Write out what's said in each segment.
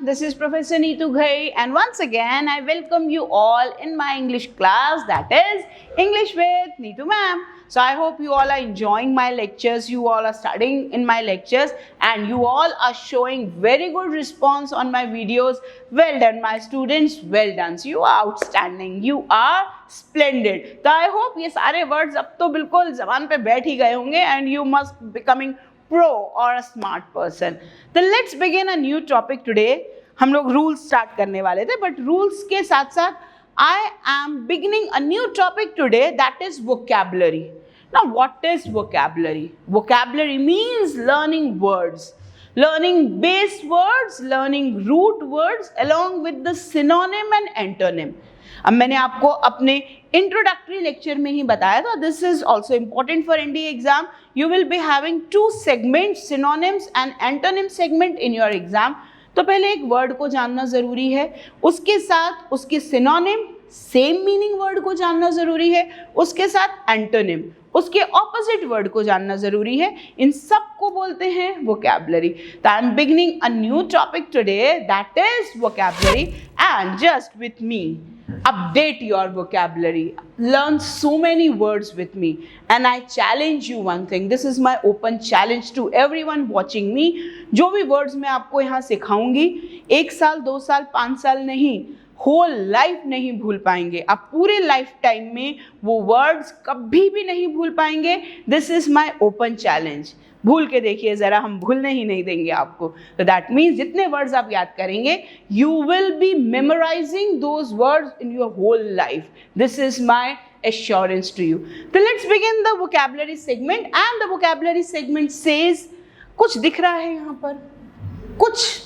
this is Professor Neetu Ghai, and once again I welcome you all in my English class, that is English with Neetu ma'am. So I hope you all are enjoying my lectures, you all are studying in my lectures, and you all are showing very good response on my videos. Well done my students, well done. So you are outstanding, you are splendid. So I hope ये सारे words अब तो बिल्कुल ज़बान पे बैठ ही गए होंगे and you must becoming pro or a smart person. Then let's begin a new topic today. हम लोग rules start करने वाले थे, but rules के साथ साथ I am beginning a new topic today, that is vocabulary. Now what is vocabulary? Vocabulary means learning words, learning base words, learning root words along with the synonym and antonym. अब मैंने आपको अपने introductory lecture में ही बताया था, this is also important for NDA exam. You will be having two segment, synonyms and antonym segment in your exam. तो पहले एक वर्ड को जानना जरूरी है, उसके साथ उसके सिनोनिम, सेम मीनिंग वर्ड को जानना जरूरी है, उसके साथ एंटोनिम, उसके ऑपोजिट वर्ड को जानना जरूरी है. इन सब को बोलते हैं वोकैबुलरी. तो I am beginning a new topic today, that is vocabulary, and just with me update your vocabulary, learn so many words with me, and I challenge you one thing, this is my open challenge to everyone watching me. जो भी words मैं आपको यहाँ सिखाऊंगी, 1 साल 2 साल 5 साल नहीं, whole life नहीं भूल पाएंगे. आप पूरे लाइफ टाइम में वो वर्ड्स कभी भी नहीं भूल पाएंगे. This is my open challenge. भूल के देखिए ज़रा, हम भूलने ही नहीं देंगे आपको. तो दैट मीन्स जितने वर्ड्स आप याद करेंगे, you will be memorising those words in your whole life. This is my assurance to you. So let's begin the vocabulary segment, and the vocabulary segment says, कुछ दिख रहा है यहाँ पर, कुछ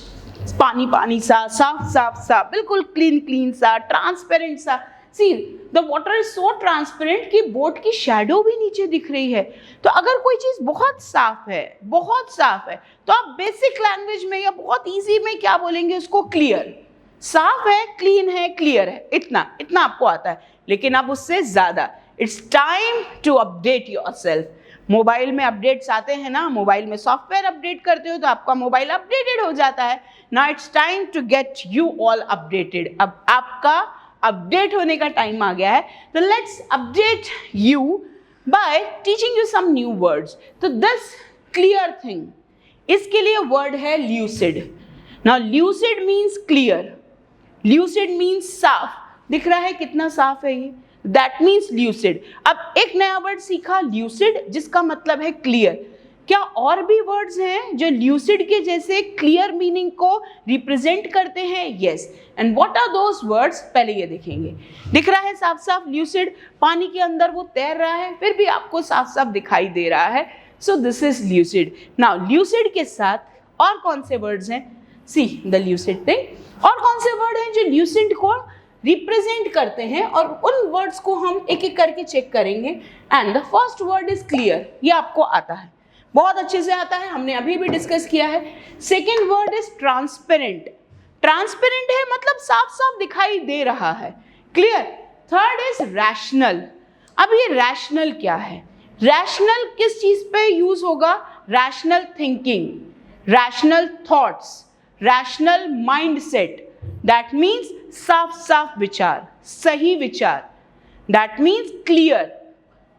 पानी पानी सा, साफ साफ सा, बिल्कुल क्लीन क्लीन सा, ट्रांसपेरेंट सा. See, the water is so transparent कि बोट की शैडो भी नीचे दिख रही है. तो अगर कोई चीज़ बहुत साफ है, बहुत साफ है, तो आप बेसिक लैंग्वेज में या बहुत इजी में क्या बोलेंगे उसको? क्लियर. साफ है, क्लीन है, क्लियर है, इतना इतना आपको आता है. लेकिन अब उससे ज़्यादा, it's time to update yourself. Mobile में अपडेट्स आते हैं ना, मोबाइल में सॉफ्टवेयर अपडेट करते हो तो आपका मोबाइल अपडेटेड हो जाता है. Now it's time to get you all updated. अब आपका अपडेट होने का टाइम आ गया है. तो let's update you by teaching you some new words. तो दिस क्लियर थिंग, इसके लिए वर्ड है lucid. Now lucid means clear, lucid means साफ. दिख रहा है कितना साफ है ये, दैट मीन्स ल्यूसिड. अब एक नया वर्ड सीखा, ल्यूसिड, जिसका मतलब है क्लियर. क्या और भी वर्ड्स हैं जो ल्यूसिड के जैसे क्लियर मीनिंग को रिप्रेजेंट करते हैं? Yes. And what are those words? पहले ये देखेंगे. दिख रहा है साफ साफ ल्यूसिड, पानी के अंदर वो तैर रहा है, फिर भी आपको साफ साफ दिखाई दे रहा है. So this is lucid. Now lucid के साथ और कौन से वर्ड्स हैं? See the lucid thing. और कौन से वर्ड हैं जो ल्यूसिड को रिप्रेजेंट करते हैं, और उन वर्ड्स को हम एक एक करके चेक करेंगे. And the first word is clear. ये आपको आता है, बहुत अच्छे से आता है, हमने अभी भी डिस्कस किया है. Second word is transparent. Transparent है मतलब साफ साफ दिखाई दे रहा है, क्लियर. Third is rational. अब ये रैशनल क्या है? रैशनल किस चीज पे यूज होगा? Rational thinking, rational thoughts, rational mindset. That means साफ साफ विचार, सही विचार. That means clear.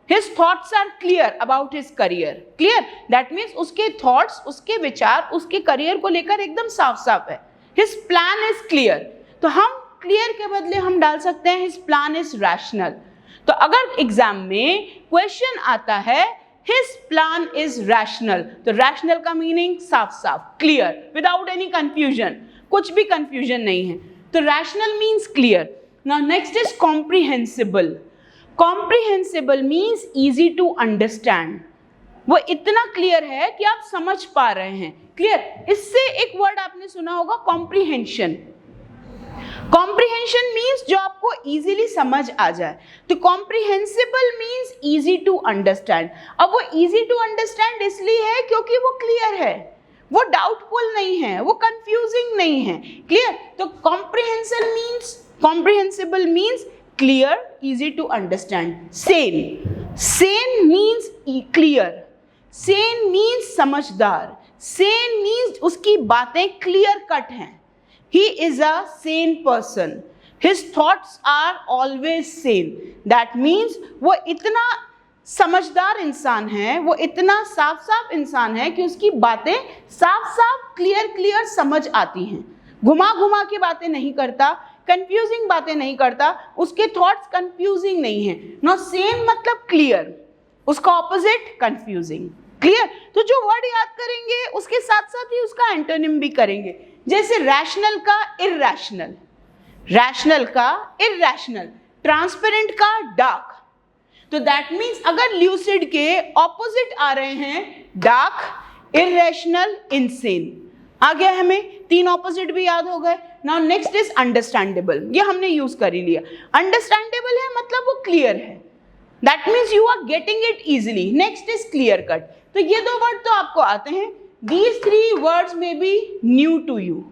His thoughts are clear about his career. Clear? That means उसके thoughts, उसके विचार, उसके करियर को लेकर एकदम साफ साफ है. His plan is clear. तो हम clear के बदले हम डाल सकते हैं his plan is rational. तो अगर एग्जाम में क्वेश्चन आता है his plan is rational, तो rational का मीनिंग साफ साफ, clear, without any confusion. कुछ भी confusion नहीं है. तो rational means clear. Now next is comprehensible. Comprehensible means easy to understand. वो इतना क्लियर है कि आप समझ पा रहे हैं. क्लियर. इससे एक वर्ड आपने सुना होगा, कॉम्प्रिहेंशन. कॉम्प्रिहेंशन मीन्स जो आपको इजीली समझ आ जाए. तो comprehensible means easy to understand. अब वो इजी टू अंडरस्टैंड इसलिए है क्योंकि वो क्लियर है, वो डाउटफुल नहीं है, वो कंफ्यूजिंग नहीं है. क्लियर. तो comprehensible means clear, easy to understand. Sane means clear. Sane means समझदार. Sane means उसकी बातें clear cut हैं. he is a sane person, his thoughts are always sane. That means वो इतना समझदार इंसान है, वो इतना साफ साफ इंसान है कि उसकी बातें साफ साफ क्लियर समझ आती हैं, घुमा घुमा के बातें नहीं करता, कंफ्यूजिंग बातें नहीं करता, उसके थॉट्स कंफ्यूजिंग नहीं है। नो सेन मतलब क्लियर, उसका ऑपोजिट कंफ्यूजिंग। क्लियर? तो जो वर्ड याद करेंगे उसके साथ साथ ही उसका एंटोनिम भी करेंगे, जैसे रैशनल का इरैशनल, रैशनल का इरैशनल, ट्रांसपेरेंट का डार्क। तो दैट मीन्स अगर ल्यूसिड के ऑपोजिट आ रहे हैं डार्क, इरैशनल, इनसेन, आ गया हमें, 3 ऑपोजिट भी याद हो गए। नाउ नेक्स्ट इज अंडरस्टैंडेबल, ये हमने यूज कर ही लिया। अंडरस्टैंडेबल है मतलब वो क्लियर है, that means you are getting it easily. Next is clear cut. तो ये 2 वर्ड तो आपको आते हैं, दीज 3 वर्ड्स में बी न्यू टू यू।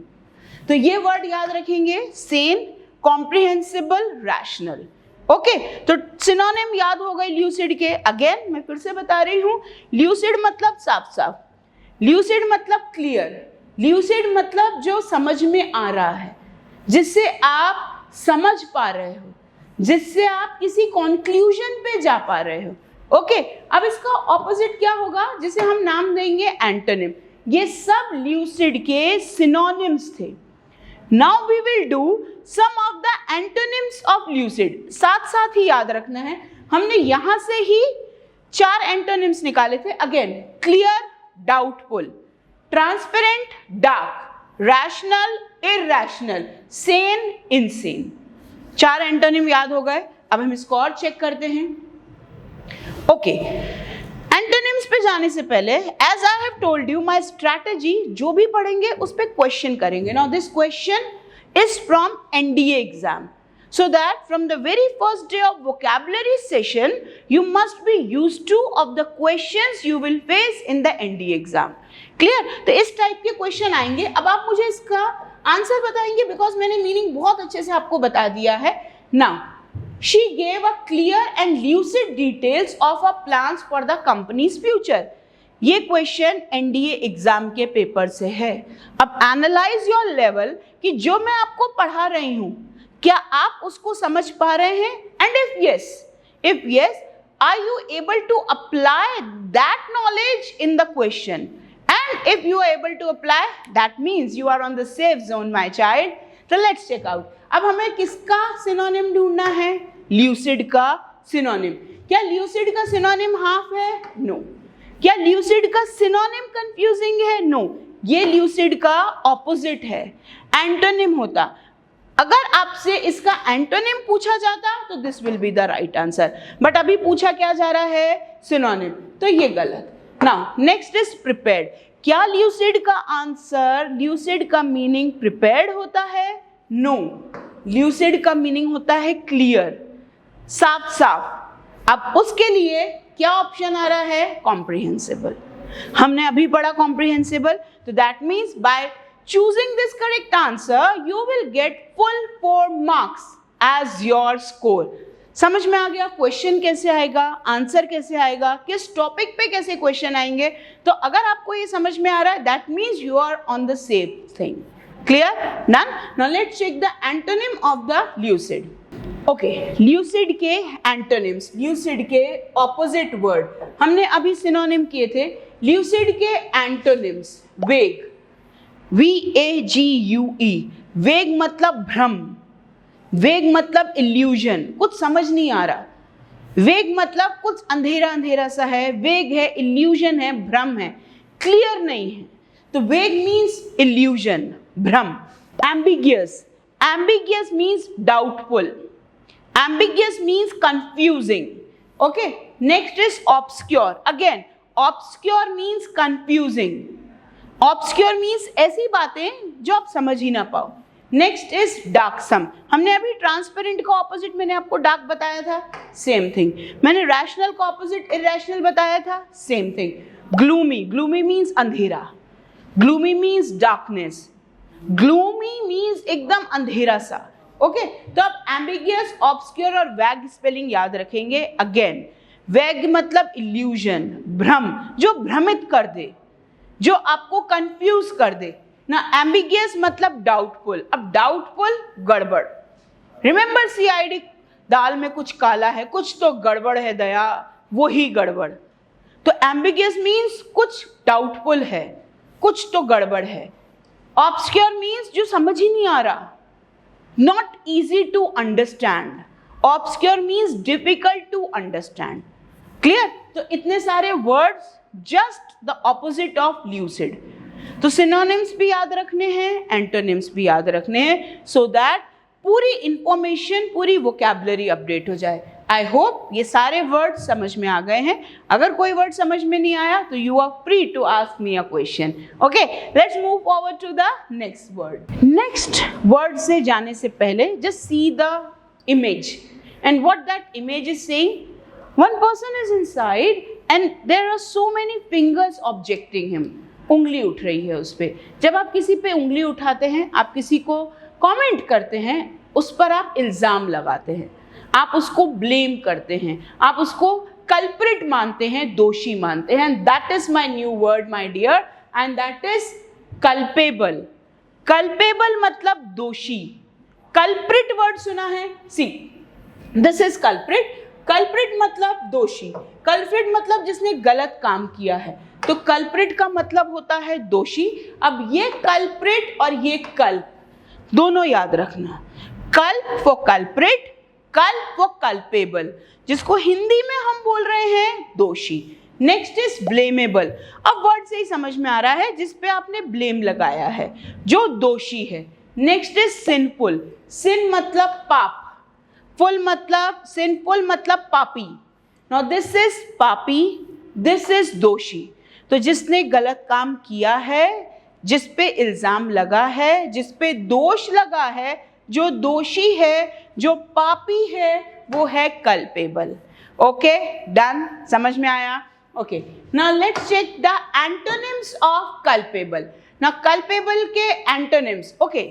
तो ये वर्ड याद रखेंगे, सेन, कॉम्प्रिहेंसिबल, रैशनल। ओके, तो सिनोनिम याद हो गए ल्यूसिड के। अगेन मैं फिर से बता रही हूं, ल्यूसिड मतलब साफ साफ, ल्यूसिड मतलब क्लियर, ल्यूसिड मतलब जो समझ में आ रहा है, जिससे आप समझ पा रहे हो, जिससे आप किसी कंक्लूजन पे जा पा रहे हो। ओके, अब इसका ऑपोजिट क्या होगा, जिसे हम नाम देंगे एंटोनिम। ये सब ल्यूसिड के सिनोनिम्स थे। Now we will do some of the antonyms of lucid. साथ साथ ही याद रखना है, हमने यहां से ही 4 एंटोनिम्स निकाले थे। Again, clear, doubtful, transparent, dark, rational, irrational, Sen, insane. 4 antonym याद हो गए। अब हम इसको और चेक करते हैं। ओके, एंटोनिम्स पे जाने से पहले, as I have told you, my strategy, जो भी पढ़ेंगे उस पर क्वेश्चन करेंगे। Now this question is from NDA exam, so that from the very first day of vocabulary session you must be used to of the questions you will face in the NDA exam. Clear? तो इस type के question आएंगे। अब आप मुझे इसका answer बताएंगे, because मैंने मीनिंग बहुत अच्छे से आपको बता दिया है। Now, she gave a clear and lucid details of her plans for the company's future. ये क्वेश्चन एनडीए एग्जाम के पेपर से है। अब एनालाइज योर लेवल कि जो मैं आपको पढ़ा रही हूँ, क्या आप उसको समझ पा रहे हैं? And if yes, are you able to apply that knowledge in the question? And if you are able to apply, that means you are on the safe zone my child. तो लेट्स चेक आउट। अब हमें किसका synonym ढूंढना है? Lucid का synonym. क्या lucid का synonym half है? नो। क्या ल्यूसिड का सिनोनिम कंफ्यूजिंग है? नो। ये ल्यूसिड का ऑपोजिट है, एंटोनिम होता। अगर आपसे इसका एंटोनिम पूछा जाता तो this will be the right answer, but अभी पूछा क्या जा रहा है? सिनोनिम, तो ये गलत। Now next is prepared. क्या ल्यूसिड का आंसर, ल्यूसिड का मीनिंग प्रिपेयर्ड होता है? नो, ल्यूसिड का मीनिंग होता है क्लियर, साफ साफ। अब उसके लिए क्या ऑप्शन आ रहा है? कॉम्प्रिहेंसिबल। हमने अभी पढ़ा कॉम्प्रिहेंसिबल, तो that means by choosing this correct answer you will get full 4 marks as your score. समझ में आ गया क्वेश्चन कैसे आएगा, आंसर कैसे आएगा, किस टॉपिक पे कैसे क्वेश्चन आएंगे? तो अगर आपको ये समझ में आ रहा है, that means you are on the safe thing. Clear? Done? Now let's check the antonym of the lucid. Okay, lucid के एंटोनिम्स, ल्यूसिड के ऑपोजिट वर्ड हमने अभी सिनोनिम किए थे। ल्यूसिड के एंटोनिम्स, वेग, VAGUE, वेग मतलब भ्रम, वेग मतलब इल्यूजन, कुछ समझ नहीं आ रहा। वेग मतलब कुछ अंधेरा अंधेरा सा है, वेग है, इल्यूजन है, भ्रम है, क्लियर नहीं है। तो वेग मीन्स इल्यूजन, भ्रम। Ambiguous, ambiguous means doubtful, ambiguous means confusing. Okay, next is obscure. Again, obscure means confusing, obscure means ऐसी बातें जो आप समझ ही ना पाओ। Next is darksome. हमने अभी ट्रांसपेरेंट का ऑपोजिट मैंने आपको डार्क बताया था, सेम थिंग। मैंने रैशनल का ऑपोजिट इरैशनल बताया था, same thing. Gloomy, gloomy means अंधेरा, gloomy means darkness, gloomy means एकदम अंधेरा सा। ओके, तो आप एम्बिगियस, ऑब्सक्योर और वैग स्पेलिंग याद रखेंगे। अगेन, वैग मतलब इल्यूजन, भ्रम, जो भ्रमित कर दे, जो आपको कंफ्यूज कर दे। ना एम्बिगियस मतलब डाउटफुल, अब डाउटफुल गड़बड़, रिमेंबर CID, दाल में कुछ काला है, कुछ तो गड़बड़ है दया, वही गड़बड़। तो एम्बिगियस मीन्स कुछ डाउटफुल है, कुछ तो गड़बड़ है। ऑब्सक्योर मीन्स जो समझ ही नहीं आ रहा, not easy to understand. Obscure means difficult to understand. Clear? तो इतने सारे words, just the opposite of lucid. तो सिनोनिम्स भी याद रखने हैं, एंटोनिम्स भी याद रखने हैं, सो दैट पूरी इंफॉर्मेशन, पूरी वोकैबुलरी अपडेट हो जाए। आई होप ये सारे वर्ड समझ में आ गए हैं। अगर कोई वर्ड समझ में नहीं आया तो you are free to ask me a question. Okay, let's move forward to the next word. Next word से जाने से पहले just see the image and what that image is saying. One person is inside and there are so many fingers objecting him. उंगली उठ रही है उस पर। जब आप किसी पे उंगली उठाते हैं, आप किसी को कमेंट करते हैं, उस पर आप इल्ज़ाम लगाते हैं, आप उसको ब्लेम करते हैं, आप उसको कल्प्रिट मानते हैं, दोषी मानते हैं। That is my new word my dear, and that is culpable. Culpable मतलब दोषी। कल्प्रिट वर्ड सुना है? See, this is culprit. Culprit मतलब दोषी। कल्प्रिट मतलब जिसने गलत काम किया है, तो कल्प्रिट का मतलब होता है दोषी। अब ये कल्प्रिट और ये कल्प दोनों याद रखना। Culp for culprit, culp for culpable, जिसको हिंदी में हम बोल रहे हैं दोषी। Next is blameable. अब वर्ड से ही समझ में आ रहा है जिस पे आपने ब्लेम लगाया है, जो दोषी है। Next is sinful. सिन मतलब पाप, फुल मतलब सिनफुल मतलब पापी। नाउ दिस इज पापी, दिस इज दोषी। तो जिसने गलत काम किया है, जिस पे इल्ज़ाम लगा है, जिस पे दोष लगा है, जो दोषी है, जो पापी है, वो है कल्पेबल। Okay, done? समझ में आया? Okay, now let's check the antonyms of culpable. Now culpable के एंटोनिम्स, ओके,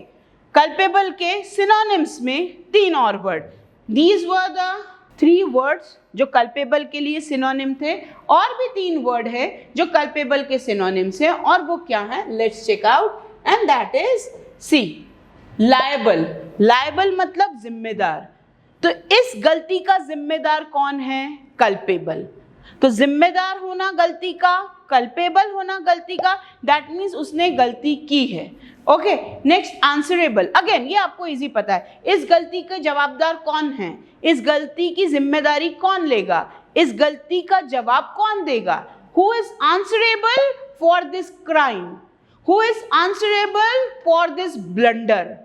कल्पेबल के सिनोनिम्स में 3 और word. These were the 3 words जो कल्पेबल के लिए सिनोनिम थे, और भी 3 वर्ड है जो कल्पेबल के सिनोनिम्स हैं, और वो क्या है? Let's check out, and that is see, liable. Liable मतलब जिम्मेदार। तो इस गलती का जिम्मेदार कौन है? कल्पेबल। तो जिम्मेदार होना गलती का, कल्पेबल होना गलती का, दैट मीन्स उसने गलती की है। Okay, next answerable. अगेन ये आपको इजी पता है, इस गलती के जवाबदार कौन है, इस गलती की जिम्मेदारी कौन लेगा, इस गलती का जवाब कौन देगा। Who is answerable for this crime, who is answerable for this blunder.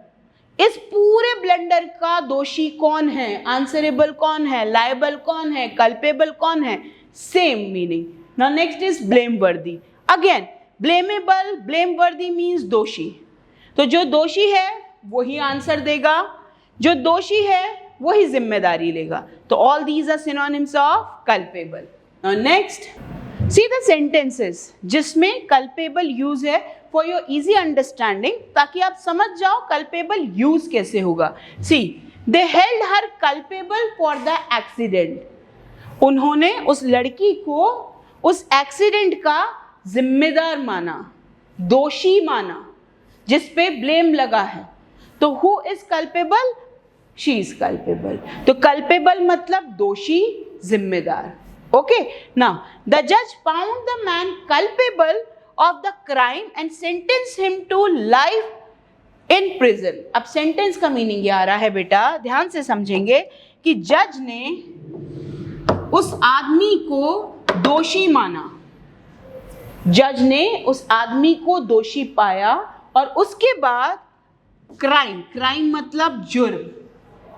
इस पूरे ब्लंडर का दोषी कौन है, आंसरेबल कौन है, लायबल कौन है, कल्पेबल कौन है, same meaning. Now next is blameworthy. Again blameable, blameworthy means दोषी। तो जो दोषी है वही आंसर देगा, जो दोषी है वही जिम्मेदारी लेगा। तो all these are synonyms of culpable. Now next see the sentences जिसमें कल्पेबल यूज है फॉर योर इजी अंडरस्टैंडिंग, ताकि आप समझ जाओ कल्पेबल यूज कैसे होगा। See, they held her culpable for the accident. उन्होंने उस लड़की को उस एक्सीडेंट का जिम्मेदार माना, दोषी माना, जिस पे ब्लेम लगा है। तो who is culpable? She is culpable. तो कल्पेबल मतलब दोषी, जिम्मेदार। ओके, नाउ द जज found the man culpable of the crime and sentence him to life in prison. अब सेंटेंस का मीनिंग ये आ रहा है बेटा, ध्यान से समझेंगे कि जज ने उस आदमी को दोषी माना, जज ने उस आदमी को दोषी पाया, और उसके बाद क्राइम, क्राइम मतलब जुर्म,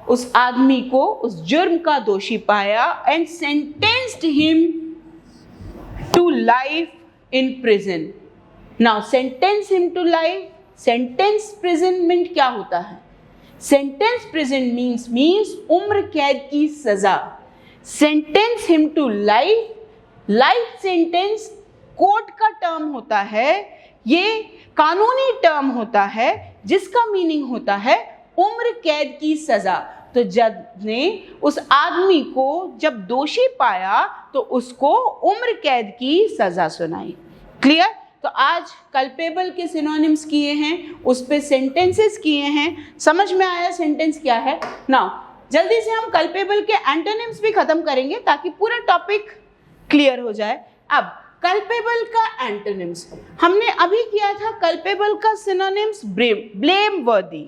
उस आदमी को उस जुर्म का दोषी पाया and sentenced him to life in prison. Now sentence him to life, sentence imprisonment क्या होता है? सेंटेंस प्रिजन मीन्स उम्र कैद की सजा। Sentence him to life, life sentence court का टर्म होता है, ये कानूनी टर्म होता है जिसका मीनिंग होता है उम्र कैद की सजा। तो जज ने उस आदमी को जब दोषी पाया तो उसको उम्र कैद की सजा सुनाई। क्लियर? तो आज कल्पेबल के सिनोनिम्स किए हैं, उस पे सेंटेंसेस किए हैं। समझ में आया सेंटेंस क्या है? नाउ जल्दी से हम कल्पेबल के एंटोनिम्स भी खत्म करेंगे ताकि पूरा टॉपिक क्लियर हो जाए। अब कल्पेबल का एंटोनिम्स हमने अभी किया था। कल्पेबल का सिनोनिम्स ब्लेम वर्दी,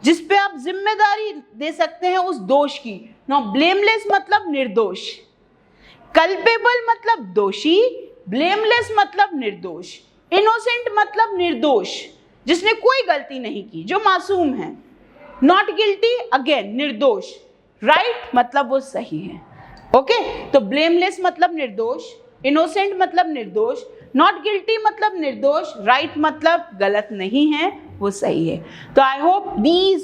जिस पे आप जिम्मेदारी दे सकते हैं उस दोष की। नाउ ब्लेमलेस मतलब निर्दोष, कल्पेबल मतलब दोषी, ब्लेमलेस मतलब निर्दोष, इनोसेंट मतलब निर्दोष, जिसने कोई गलती नहीं की, जो मासूम है। नॉट गिल्टी अगेन निर्दोष, राइट मतलब वो सही है। ओके तो ब्लेमलेस मतलब निर्दोष, इनोसेंट मतलब निर्दोष, नॉट गिल्टी मतलब निर्दोष, राइट मतलब गलत नहीं है, वो सही है। तो I hope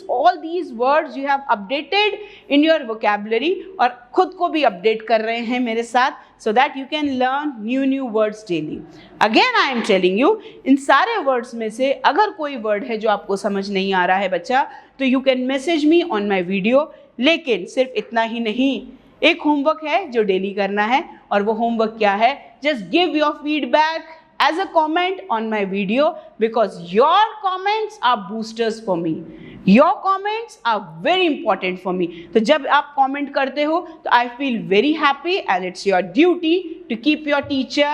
all these words you have updated in your vocabulary, और खुद को भी अपडेट कर रहे हैं मेरे साथ, so that you can learn new words daily. Again I am telling you, इन सारे वर्ड्स में से अगर कोई वर्ड है जो आपको समझ नहीं आ रहा है बच्चा, तो you can message me on my video. लेकिन सिर्फ इतना ही नहीं, एक होमवर्क है जो डेली करना है, और वो होमवर्क क्या है? Just give your feedback as a comment on my video, because your comments are boosters for me. Your comments are very important for me. तो जब आप comment करते हो तो I feel very happy, and it's your duty to keep your teacher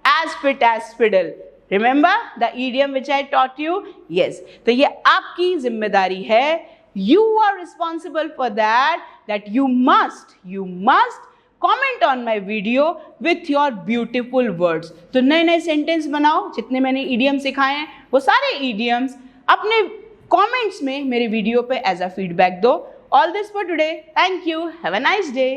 as fit as fiddle. Remember the idiom which I taught you? Yes. तो ये आपकी जिम्मेदारी है. You are responsible for that you must comment on my video with your beautiful words. तो नए नए sentence बनाओ, जितने मैंने idioms सिखाए हैं वो सारे idioms अपने comments में मेरे वीडियो पे एज अ फीडबैक दो. All this for today. Thank you. Have a nice day.